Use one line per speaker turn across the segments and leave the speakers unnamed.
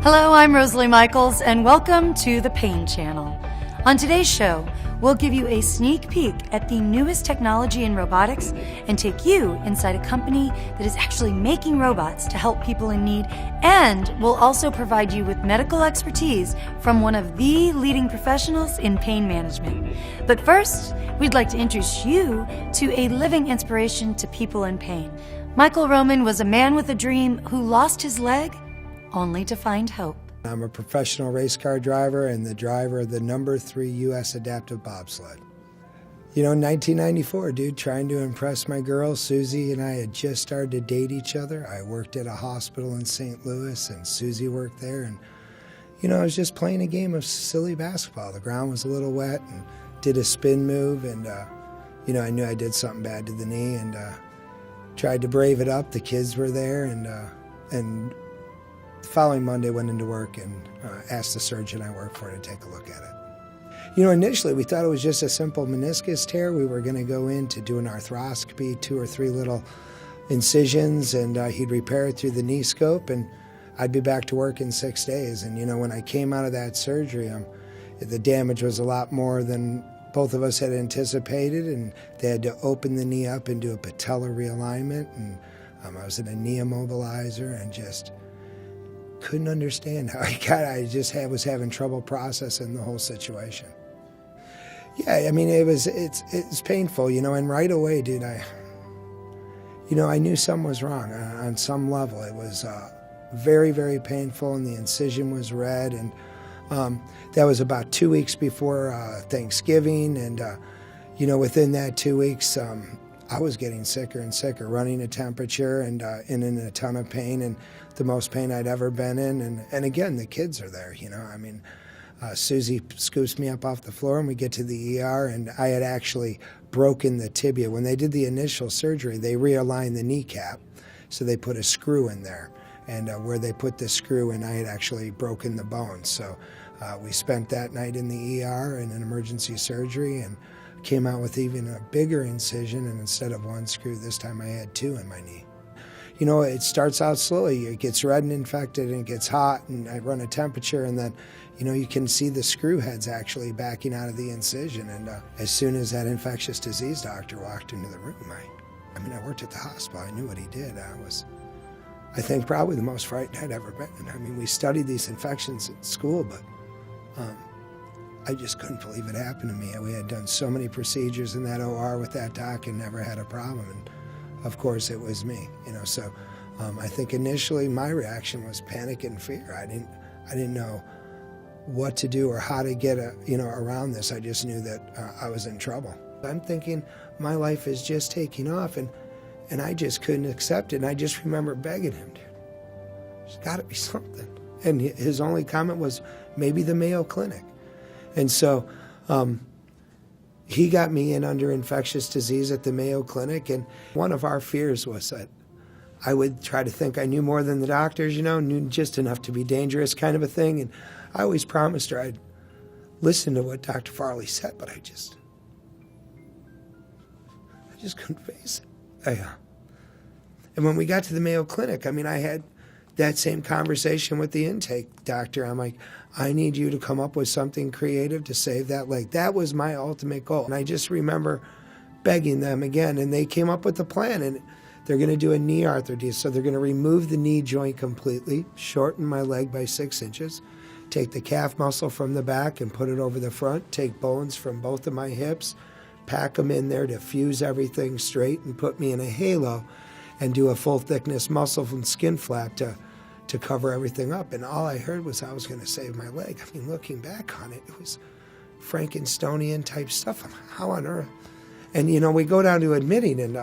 Hello, I'm Rosalie Michaels, and welcome to the Pain Channel. On today's show, we'll give you a sneak peek at the newest technology in robotics and take you inside a company that is actually making robots to help people in need, and we'll also provide you with medical expertise from one of the leading professionals in pain management. But first, we'd like to introduce you to a living inspiration to people in pain. Michael Roman was a man with a dream who lost his leg only to find hope.
I'm a professional race car driver and the driver of the number 3 U.S. Adaptive Bobsled. You know, in 1994, dude, trying to impress my girl, Susie, and I had just started to date each other. I worked at a hospital in St. Louis, and Susie worked there. And, you know, I was just playing a game of silly basketball. The ground was a little wet, and did a spin move, and, you know, I knew I did something bad to the knee, and tried to brave it up. The kids were there, and the following Monday went into work and asked the surgeon I worked for to take a look at it. You know, initially we thought it was just a simple meniscus tear. We were going to go in to do an arthroscopy, 2 or 3 little incisions, and he'd repair it through the knee scope, and I'd be back to work in 6 days. And, you know, when I came out of that surgery, the damage was a lot more than both of us had anticipated, and they had to open the knee up and do a patellar realignment, and I was in a knee immobilizer and just couldn't understand how I was having trouble processing the whole situation. Yeah, I mean, it's painful, you know, and right away, dude, I knew something was wrong on some level. It was very, very painful, and the incision was red, and that was about 2 weeks before Thanksgiving, and, you know, within that 2 weeks, I was getting sicker and sicker, running a temperature and in a ton of pain, and the most pain I'd ever been in. And again, the kids are there, you know. I mean, Susie scoops me up off the floor, and we get to the ER, and I had actually broken the tibia. When they did the initial surgery, they realigned the kneecap, so they put a screw in there. And where they put the screw in, I had actually broken the bone. So we spent that night in the ER in an emergency surgery, and came out with even a bigger incision, and instead of 1 screw, this time I had 2 in my knee. You know, it starts out slowly. It gets red and infected, and it gets hot, and I run a temperature, and then, you know, you can see the screw heads actually backing out of the incision. And as soon as that infectious disease doctor walked into the room, I worked at the hospital. I knew what he did. I think, probably the most frightened I'd ever been. I mean, we studied these infections in school, but I just couldn't believe it happened to me. We had done so many procedures in that OR with that doc and never had a problem. And of course, it was me. You know, so I think initially my reaction was panic and fear. I didn't know what to do or how to get around this. I just knew that I was in trouble. I'm thinking my life is just taking off, and I just couldn't accept it. And I just remember begging him, dude, there's got to be something. And his only comment was, maybe the Mayo Clinic. And so he got me in under infectious disease at the Mayo Clinic, and one of our fears was that I would try to think I knew more than the doctors, you know, knew just enough to be dangerous, kind of a thing. And I always promised her I'd listen to what Dr. Farley said, but I just couldn't face it. And when we got to the Mayo Clinic, I mean, I had that same conversation with the intake doctor. I'm like, I need you to come up with something creative to save that leg. That was my ultimate goal. And I just remember begging them again, and they came up with a plan, and they're going to do a knee arthrodese. So they're going to remove the knee joint completely, shorten my leg by 6 inches, take the calf muscle from the back and put it over the front, take bones from both of my hips, pack them in there to fuse everything straight, and put me in a halo and do a full thickness muscle from skin flap to cover everything up. And all I heard was I was going to save my leg. I mean, looking back on it, it was Frankensteinian type stuff. How on earth? And, you know, we go down to admitting, and,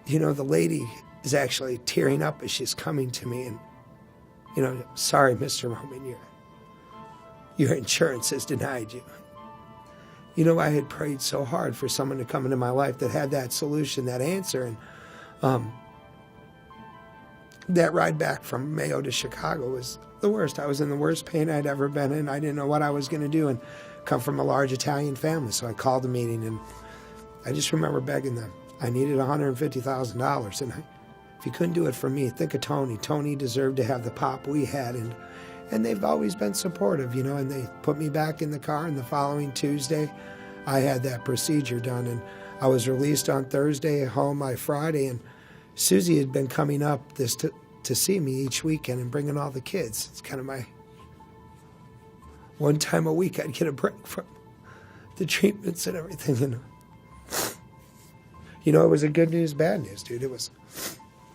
you know, the lady is actually tearing up as she's coming to me, and, you know, sorry, Mr. Roman, your insurance has denied you. You know, I had prayed so hard for someone to come into my life that had that solution, that answer. And that ride back from Mayo to Chicago was the worst. I was in the worst pain I'd ever been in. I didn't know what I was going to do, and come from a large Italian family. So I called a meeting, and I just remember begging them. I needed $150,000, and if you couldn't do it for me, think of Tony. Tony deserved to have the pop we had, and they've always been supportive, you know, and they put me back in the car, and the following Tuesday, I had that procedure done, and I was released on Thursday, home by Friday, and Susie had been coming up to see me each weekend and bringing all the kids. It's kind of my one time a week I'd get a break from the treatments and everything. And, you know, it was a good news, bad news, dude. It was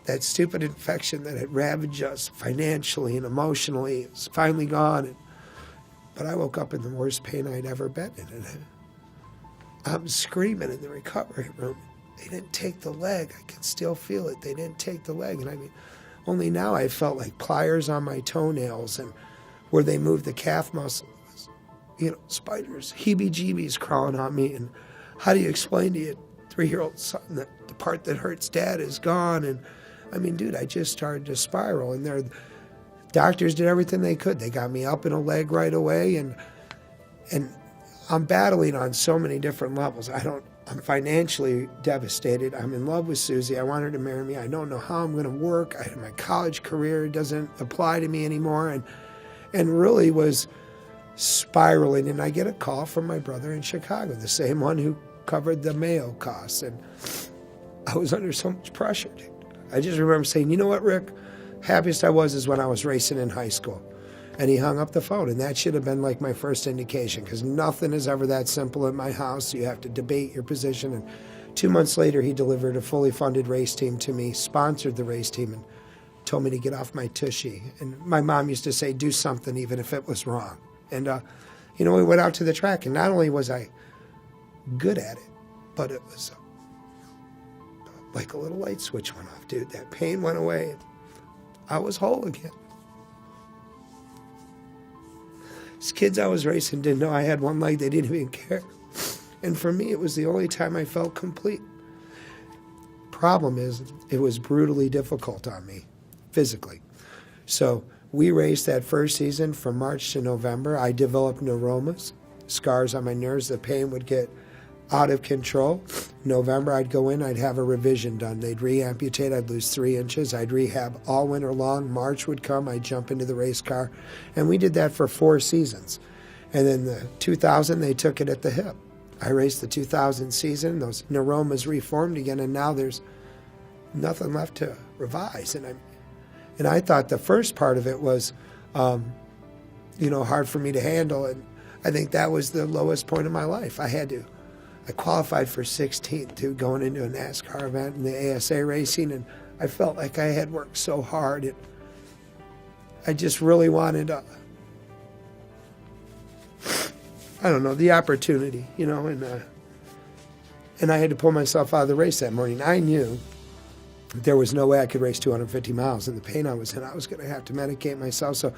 that stupid infection that had ravaged us financially and emotionally. It was finally gone. But I woke up in the worst pain I'd ever been in. And I'm screaming in the recovery room. They didn't take the leg. I can still feel it. They didn't take the leg. And I mean, only now I felt like pliers on my toenails, and where they moved the calf muscle was, you know, spiders, heebie-jeebies crawling on me. And how do you explain to your 3-year-old son that the part that hurts dad is gone? And I mean, dude, I just started to spiral, and their doctors did everything they could. They got me up in a leg right away, and I'm battling on so many different levels. I'm financially devastated. I'm in love with Susie. I want her to marry me. I don't know how I'm going to work. My college career doesn't apply to me anymore, and really was spiraling. And I get a call from my brother in Chicago, the same one who covered the Mayo costs, and I was under so much pressure, dude. I just remember saying, you know what, Rick? Happiest I was is when I was racing in high school. And he hung up the phone, and that should have been like my first indication, because nothing is ever that simple at my house. You have to debate your position. And 2 months later, he delivered a fully funded race team to me, sponsored the race team, and told me to get off my tushy. And my mom used to say, do something even if it was wrong. And, you know, we went out to the track, and not only was I good at it, but it was like a little light switch went off, dude. That pain went away. I was whole again. These kids I was racing didn't know I had one leg. They didn't even care. And for me, it was the only time I felt complete. Problem is, it was brutally difficult on me, physically. So we raced that first season from March to November. I developed neuromas, scars on my nerves. The pain would get out of control. November, I'd go in, I'd have a revision done. They'd re-amputate, I'd lose 3 inches. I'd rehab all winter long. March would come, I'd jump into the race car. And we did that for 4 seasons. And then the 2000, they took it at the hip. I raced the 2000 season, those neuromas reformed again, and now there's nothing left to revise. And I thought the first part of it was, you know, hard for me to handle. And I think that was the lowest point of my life. I qualified for 16th, dude, going into a NASCAR event in the ASA racing, and I felt like I had worked so hard. And I just really wanted, I don't know, the opportunity, you know, and I had to pull myself out of the race that morning. I knew there was no way I could race 250 miles in the pain I was in. I was going to have to medicate myself. So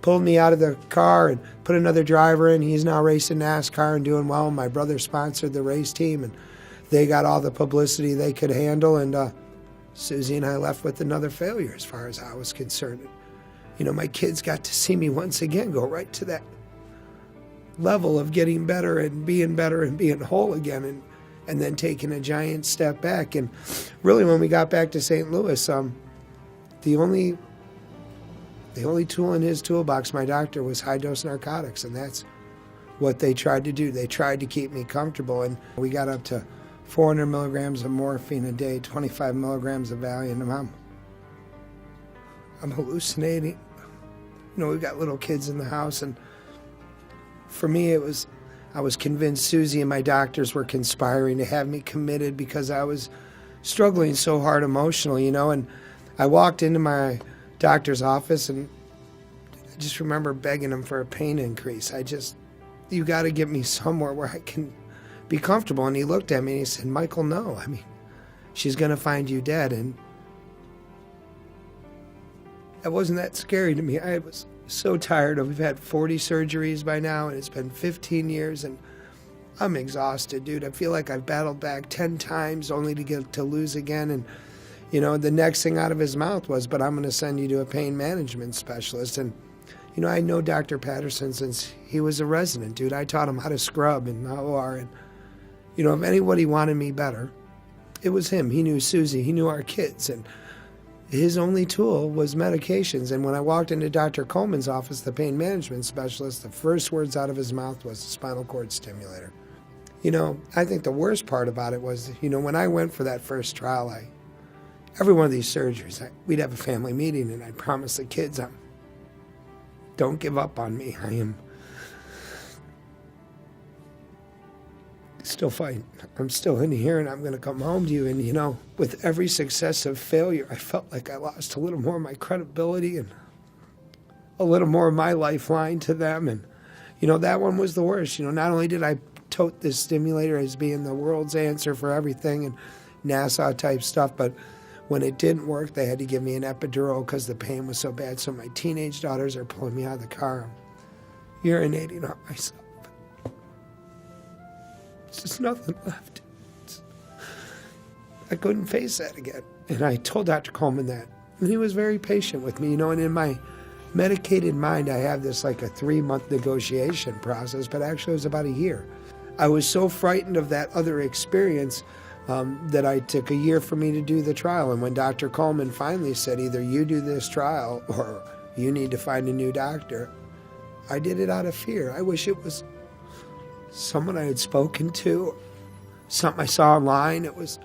pulled me out of the car and put another driver in. He's now racing NASCAR and doing well. My brother sponsored the race team, and they got all the publicity they could handle. And Susie and I left with another failure as far as I was concerned. You know, my kids got to see me once again go right to that level of getting better and being whole again, and then taking a giant step back. And really, when we got back to St. Louis, the only tool in his toolbox, my doctor, was high-dose narcotics, and that's what they tried to do. They tried to keep me comfortable, and we got up to 400 milligrams of morphine a day, 25 milligrams of Valium, and I'm hallucinating. You know, we've got little kids in the house, and for me, I was convinced Susie and my doctors were conspiring to have me committed because I was struggling so hard emotionally, you know. And I walked into my doctor's office, and I just remember begging him for a pain increase. You got to get me somewhere where I can be comfortable. And he looked at me and he said, Michael, no. I mean, she's going to find you dead. And it wasn't that scary to me. I was so tired. We've had 40 surgeries by now, and it's been 15 years, and I'm exhausted, dude. I feel like I've battled back 10 times only to get to lose again. And, you know, the next thing out of his mouth was, but I'm going to send you to a pain management specialist. And, you know, I know Dr. Patterson since he was a resident, dude. I taught him how to scrub in the OR. And, you know, if anybody wanted me better, it was him. He knew Susie. He knew our kids. And, his only tool was medications. And when I walked into Dr. Coleman's office, the pain management specialist, the first words out of his mouth was spinal cord stimulator. You know, I think the worst part about it was, you know, when I went for that first trial, every one of these surgeries, we'd have a family meeting and I'd promise the kids, don't give up on me. I am still fighting. I'm still in here and I'm going to come home to you. And, you know, with every successive failure, I felt like I lost a little more of my credibility and a little more of my lifeline to them. And, you know, that one was the worst. You know, not only did I tote this stimulator as being the world's answer for everything and NASA type stuff, but when it didn't work, they had to give me an epidural because the pain was so bad. So my teenage daughters are pulling me out of the car. I'm urinating on myself. There's just nothing left. I couldn't face that again. And I told Dr. Coleman that. And he was very patient with me, you know, and in my medicated mind, I have this like a 3-month negotiation process, but actually it was about a year. I was so frightened of that other experience that I took a year for me to do the trial. And when Dr. Coleman finally said, either you do this trial or you need to find a new doctor, I did it out of fear. I wish it was someone I had spoken to, something I saw online. It was,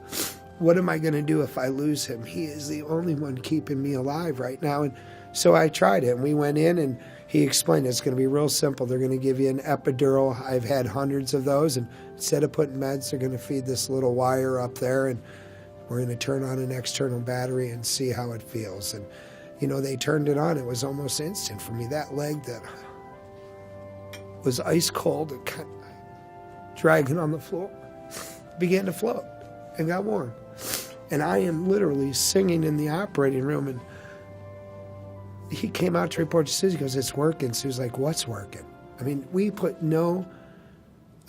what am I going to do if I lose him? He is the only one keeping me alive right now. And so I tried it, and we went in, and he explained it's going to be real simple. They're going to give you an epidural. I've had hundreds of those, and instead of putting meds, they're going to feed this little wire up there, and we're going to turn on an external battery and see how it feels. And, you know, they turned it on. It was almost instant for me. That leg that was ice cold and kind of dragging on the floor began to float and got warm. And I am literally singing in the operating room, and he came out to report to Susie. He goes, it's working. Susie's like, what's working? I mean, we put no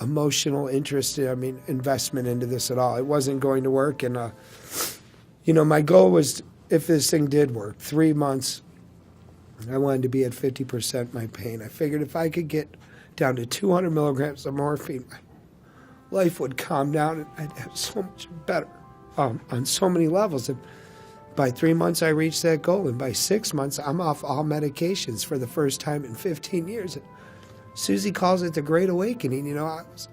emotional interest, investment into this at all. It wasn't going to work. And, you know, my goal was, if this thing did work, 3 months, I wanted to be at 50% my pain. I figured if I could get down to 200 milligrams of morphine, my life would calm down and I'd have so much better on so many levels. And by 3 months, I reached that goal. And by 6 months, I'm off all medications for the first time in 15 years. And Susie calls it the Great Awakening. You know, I was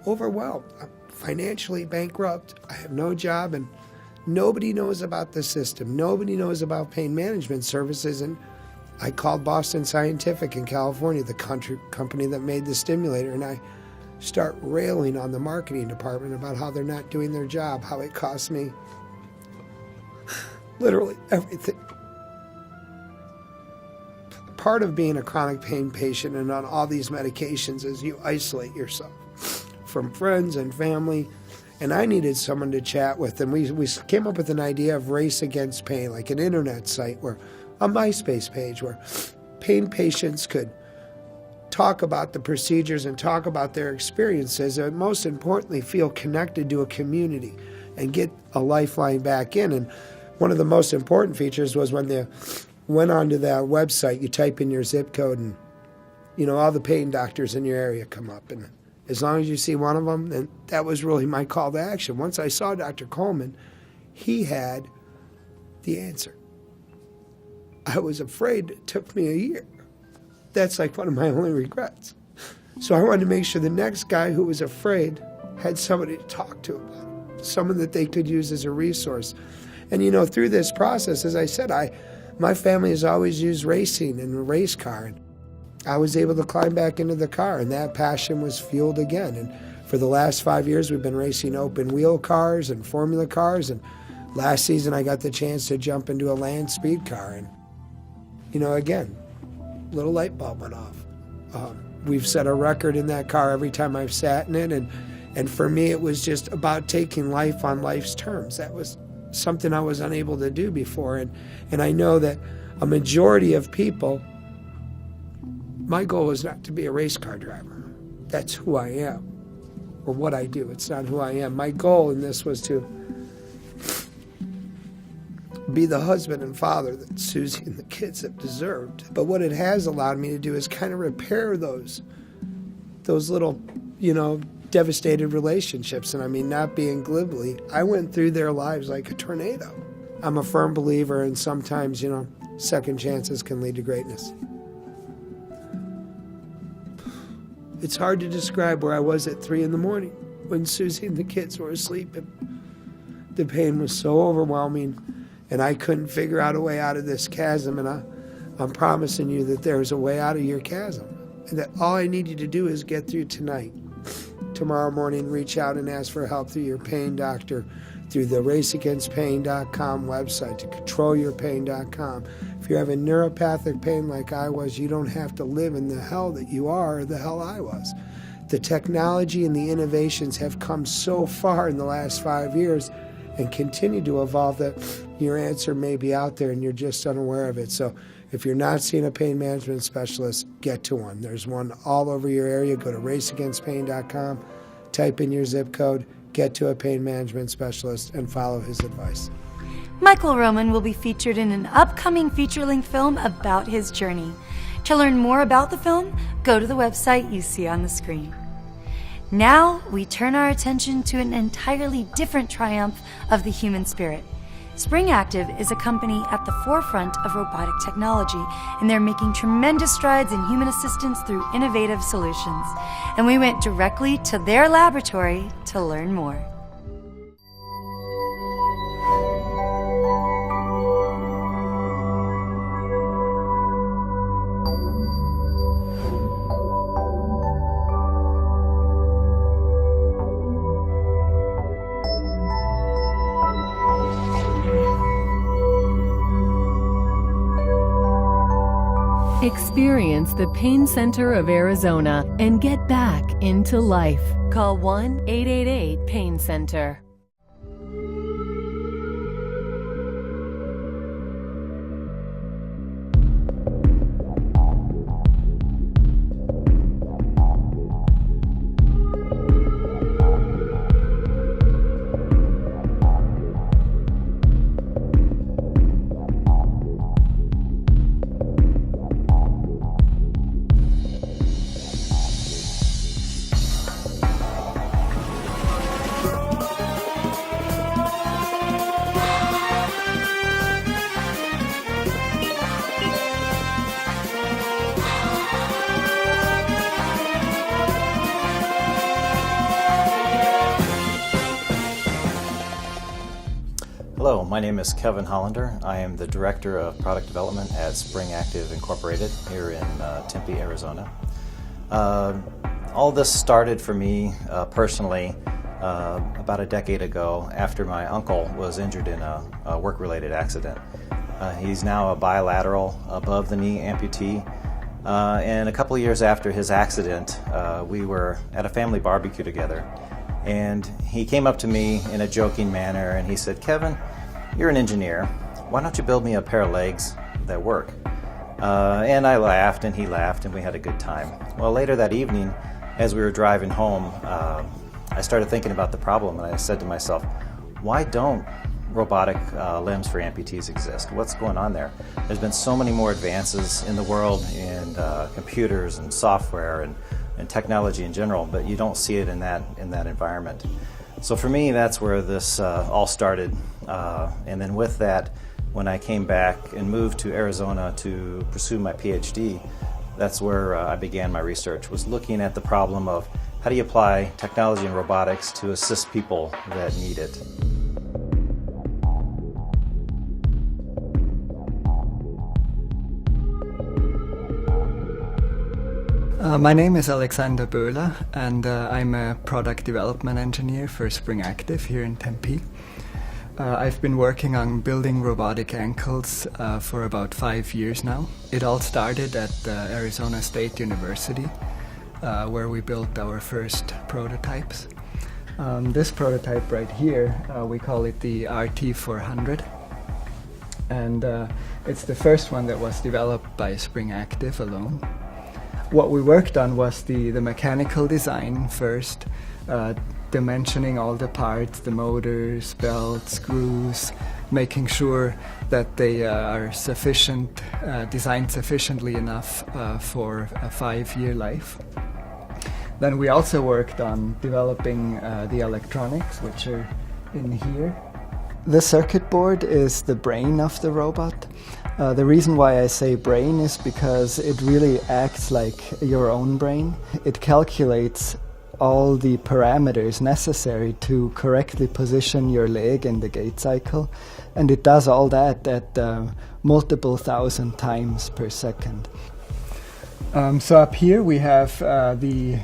overwhelmed. I'm financially bankrupt. I have no job, and nobody knows about the system. Nobody knows about pain management services. And I called Boston Scientific in California, the company that made the stimulator, and I start railing on the marketing department about how they're not doing their job, how it costs me literally everything. Part of being a chronic pain patient and on all these medications is you isolate yourself from friends and family. And I needed someone to chat with. And we came up with an idea of Race Against Pain, like an internet site, where a MySpace page where pain patients could talk about the procedures and talk about their experiences, and most importantly, feel connected to a community and get a lifeline back in. And one of the most important features was when they went onto that website, you type in your zip code, and, you know, all the pain doctors in your area come up. And as long as you see one of them, then that was really my call to action. Once I saw Dr. Coleman, he had the answer. I was afraid it took me a year. That's like one of my only regrets. So I wanted to make sure the next guy who was afraid had somebody to talk to about it, someone that they could use as a resource. And, you know, through this process, as I said, my family has always used racing and a race car. And I was able to climb back into the car, and that passion was fueled again. And for the last 5 years, we've been racing open wheel cars and formula cars. And last season, I got the chance to jump into a land speed car. And, you know, again, little light bulb went off. We've set a record in that car every time I've sat in it. And for me, it was just about taking life on life's terms. That was something I was unable to do before. And I know that a majority of people, my goal is not to be a race car driver. That's who I am, or what I do. It's not who I am. My goal in this was to be the husband and father that Susie and the kids have deserved. But what it has allowed me to do is kind of repair those little, you know, devastated relationships. And I mean, not being glibly, I went through their lives like a tornado. I'm a firm believer, and sometimes, second chances can lead to greatness. It's hard to describe where I was at 3 a.m. when Susie and the kids were asleep, and the pain was so overwhelming, and I couldn't figure out a way out of this chasm, and I'm promising you that there's a way out of your chasm, and that all I need you to do is get through tonight. Tomorrow morning, reach out and ask for help through your pain doctor, through the raceagainstpain.com website, to controlyourpain.com. If you're having neuropathic pain like I was, you don't have to live in the hell that you are or the hell I was. The technology and the innovations have come so far in the last 5 years and continue to evolve that your answer may be out there and you're just unaware of it. So if you're not seeing a pain management specialist, get to one. There's one all over your area. Go to raceagainstpain.com, type in your zip code, get to a pain management specialist, and follow his advice.
Michael Roman will be featured in an upcoming feature-length film about his journey. To learn more about the film, go to the website you see on the screen. Now, we turn our attention to an entirely different triumph of the human spirit. Spring Active is a company at the forefront of robotic technology, and they're making tremendous strides in human assistance through innovative solutions. And we went directly to their laboratory to learn more.
Experience the Pain Center of Arizona and get back into life. Call 1-888-PAIN-CENTER.
Hello, my name is Kevin Hollander. I am the Director of Product Development at Spring Active Incorporated here in Tempe, Arizona. All this started for me personally about a decade ago after my uncle was injured in a work-related accident. He's now a bilateral above-the-knee amputee. And a couple of years after his accident, we were at a family barbecue together. And he came up to me in a joking manner and he said, "Kevin, you're an engineer. Why don't you build me a pair of legs that work?" And I laughed and he laughed and we had a good time. Well, later that evening, as we were driving home, I started thinking about the problem and I said to myself, why don't robotic limbs for amputees exist? What's going on there? There's been so many more advances in the world in computers and software and technology in general, but you don't see it in that environment. So for me, that's where this all started. And then with that, when I came back and moved to Arizona to pursue my PhD, that's where I began my research, was looking at the problem of how do you apply technology and robotics to assist people that need it.
My name is Alexander Böhler, and I'm a product development engineer for Spring Active here in Tempe. I've been working on building robotic ankles for about 5 years now. It all started at Arizona State University, where we built our first prototypes. This prototype right here, we call it the RT400, and it's the first one that was developed by Spring Active alone. What we worked on was the mechanical design first, dimensioning all the parts, the motors, belts, screws, making sure that they are sufficient, designed sufficiently enough for a 5-year life. Then we also worked on developing the electronics, which are in here. The circuit board is the brain of the robot. The reason why I say brain is because it really acts like your own brain. It calculates all the parameters necessary to correctly position your leg in the gait cycle, and it does all that at multiple thousand times per second. So up here we have the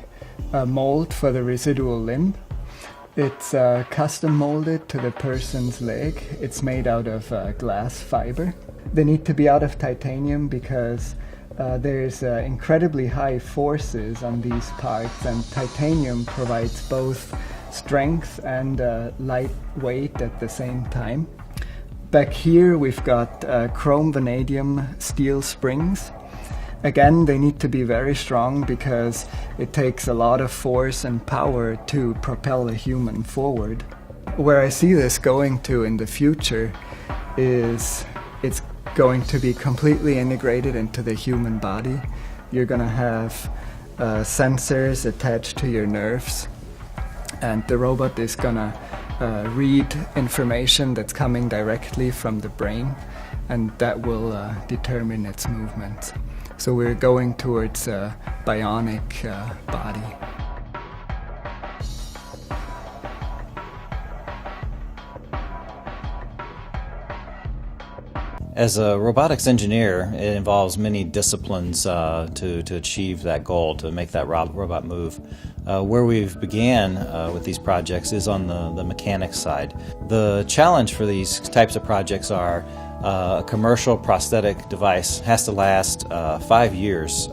mold for the residual limb. It's custom molded to the person's leg. It's made out of glass fiber. They need to be out of titanium because there's incredibly high forces on these parts, and titanium provides both strength and light weight at the same time. Back here we've got chrome vanadium steel springs. Again, they need to be very strong because it takes a lot of force and power to propel a human forward. Where I see this going to in the future is it's going to be completely integrated into the human body. You're going to have sensors attached to your nerves, and the robot is going to read information that's coming directly from the brain, and that will determine its movements. So we're going towards a bionic body.
As a robotics engineer, it involves many disciplines to achieve that goal, to make that robot move. Where we've began with these projects is on the mechanics side. The challenge for these types of projects are a commercial prosthetic device has to last 5 years,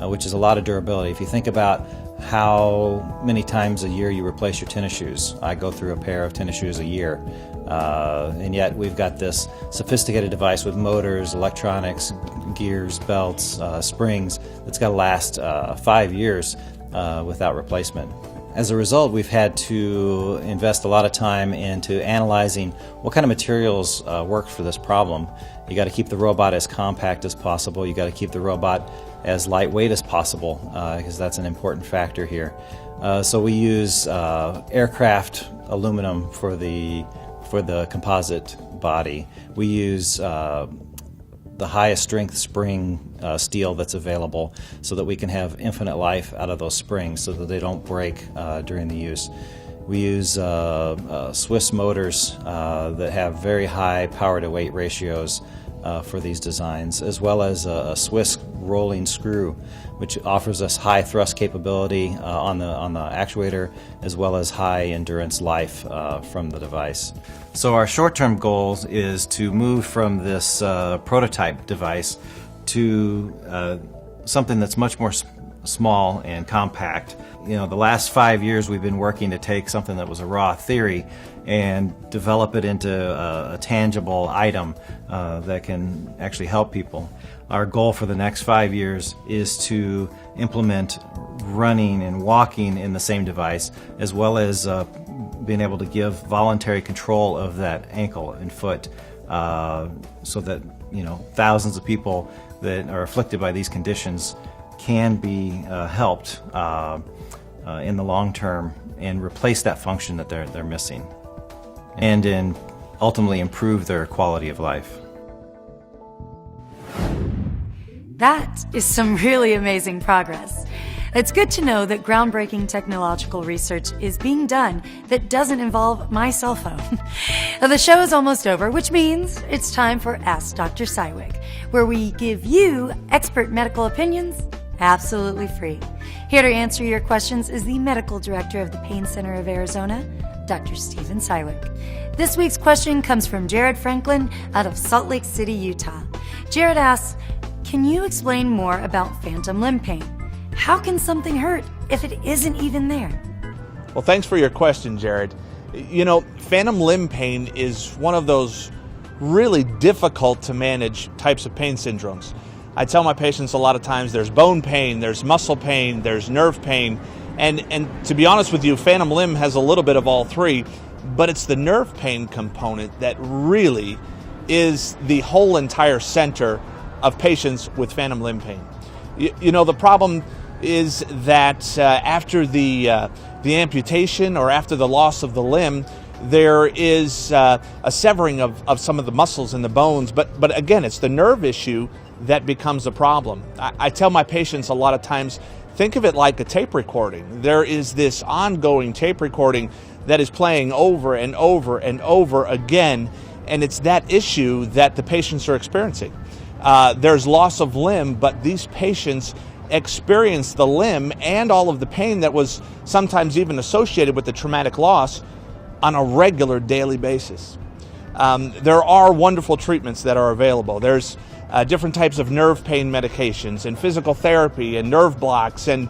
which is a lot of durability. If you think about how many times a year you replace your tennis shoes. I go through a pair of tennis shoes a year. And yet we've got this sophisticated device with motors, electronics, gears, belts, springs that's got to last 5 years without replacement. As a result, we've had to invest a lot of time into analyzing what kind of materials work for this problem. You got to keep the robot as compact as possible. You got to keep the robot as lightweight as possible because that's an important factor here. So we use aircraft aluminum for the composite body. We use the highest strength spring steel that's available so that we can have infinite life out of those springs so that they don't break during the use. We use Swiss motors that have very high power to weight ratios for these designs, as well as a Swiss rolling screw, which offers us high thrust capability on the actuator, as well as high endurance life from the device. So our short-term goal is to move from this prototype device to something that's much more small and compact. You know, the last 5 years we've been working to take something that was a raw theory and develop it into a tangible item that can actually help people. Our goal for the next 5 years is to implement running and walking in the same device, as well as being able to give voluntary control of that ankle and foot, so that thousands of people that are afflicted by these conditions can be helped in the long term and replace that function that they're missing, and ultimately improve their quality of life.
That is some really amazing progress. It's good to know that groundbreaking technological research is being done that doesn't involve my cell phone. The show is almost over, which means it's time for Ask Dr. Cywick, where we give you expert medical opinions absolutely free. Here to answer your questions is the medical director of the Pain Center of Arizona, Dr. Stephen Cywick. This week's question comes from Jared Franklin out of Salt Lake City, Utah. Jared asks, can you explain more about phantom limb pain? How can something hurt if it isn't even there?
Well, thanks for your question, Jared. You know, phantom limb pain is one of those really difficult to manage types of pain syndromes. I tell my patients a lot of times there's bone pain, there's muscle pain, there's nerve pain, and to be honest with you, phantom limb has a little bit of all three, but it's the nerve pain component that really is the whole entire center of patients with phantom limb pain. You know, the problem is that after the amputation or after the loss of the limb, There is a severing of some of the muscles and the bones, but again, it's the nerve issue that becomes a problem. I tell my patients a lot of times, think of it like a tape recording. There is this ongoing tape recording that is playing over and over and over again, and it's that issue that the patients are experiencing. There's loss of limb, but these patients experience the limb and all of the pain that was sometimes even associated with the traumatic loss on a regular daily basis. There are wonderful treatments that are available. There's different types of nerve pain medications and physical therapy and nerve blocks and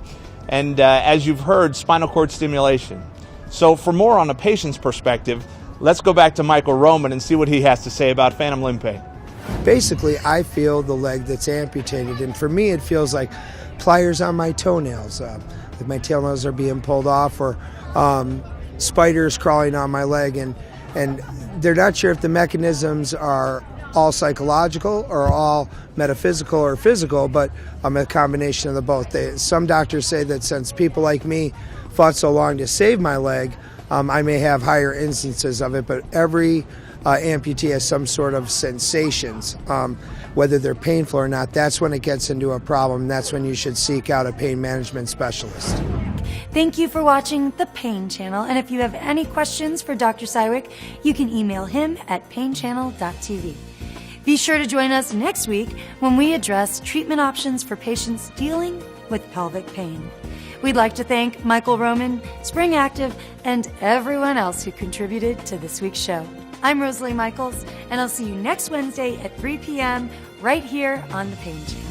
as you've heard, spinal cord stimulation. So for more on a patient's perspective, let's go back to Michael Roman and see what he has to say about phantom limb pain.
Basically, I feel the leg that's amputated, and for me it feels like pliers on my toenails, like my toenails are being pulled off, or spiders crawling on my leg, and they're not sure if the mechanisms are all psychological or all metaphysical or physical, but a combination of the both. Some doctors say that since people like me fought so long to save my leg, I may have higher instances of it, but every amputee has some sort of sensations, whether they're painful or not. That's when it gets into a problem. That's when you should seek out a pain management specialist.
Thank you for watching The Pain Channel, and if you have any questions for Dr. Cywick, you can email him at painchannel.tv. Be sure to join us next week when we address treatment options for patients dealing with pelvic pain. We'd like to thank Michael Roman, Spring Active, and everyone else who contributed to this week's show. I'm Rosalie Michaels, and I'll see you next Wednesday at 3 p.m. right here on The Pain Channel.